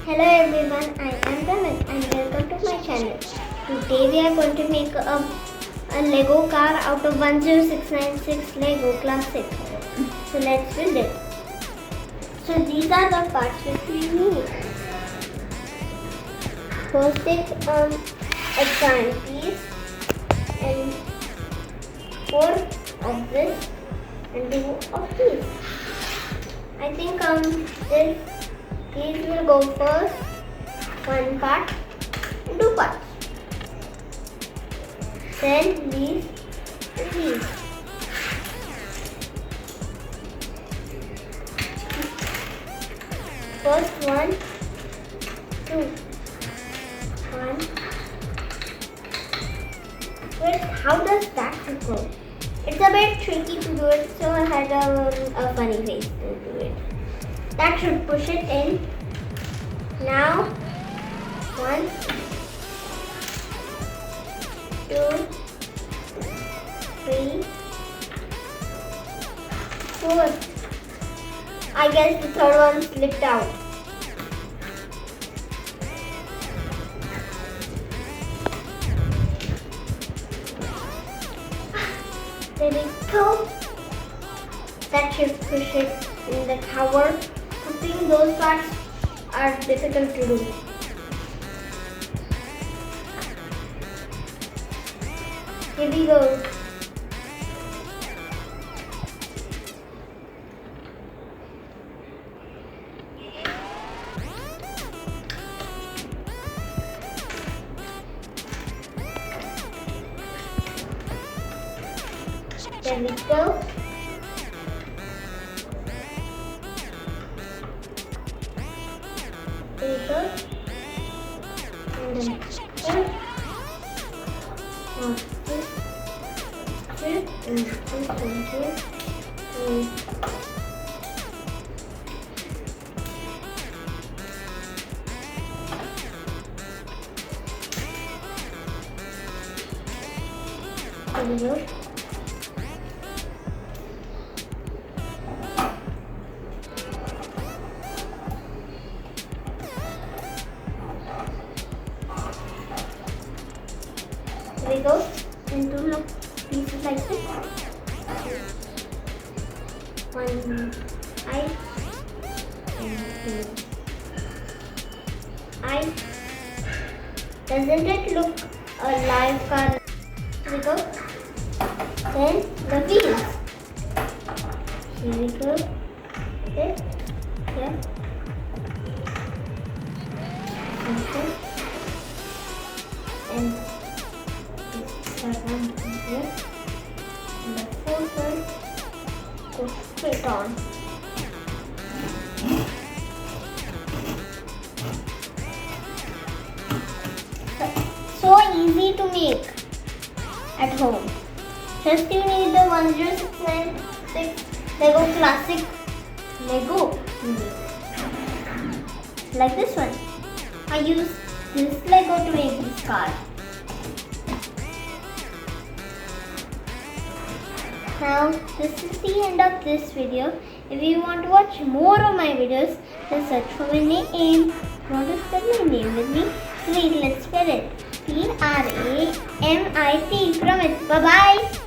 Hello everyone, I am Pramit and welcome to my channel. Today we are going to make a Lego car out of 10696 Lego Classic. So let's build it. So these are the parts which we need. First take a giant piece and 4 of this and 2 of these. I think these will go first, one part and 2 parts. Then these and these. First 1, 2, 1. Wait, how does that go? It's a bit tricky to do it, so I had a funny face to do it. That should push it in. Now, 1, 2, 3, 4. I guess the third one slipped out. There we go. That should push it in the tower. Putting those parts are difficult to do. Here we go. There we go. There we go. And then here. Now this here and this one here. There we go. There we go, and 2 look pieces like this. One eye and 2 eye. Doesn't it look a live car? Here we go. Then the wheels. Here we go. There. Here. Okay. And one here, and the fourth one goes straight on. So easy to make at home. Just you need the 10696 Lego Classic Lego. Like this one. I use this Lego to make this car. Now, this is the end of this video. If you want to watch more of my videos, then search for my name. If you want to spell my name with me, wait, let's spell it. Pramit. Pramit. Bye-bye.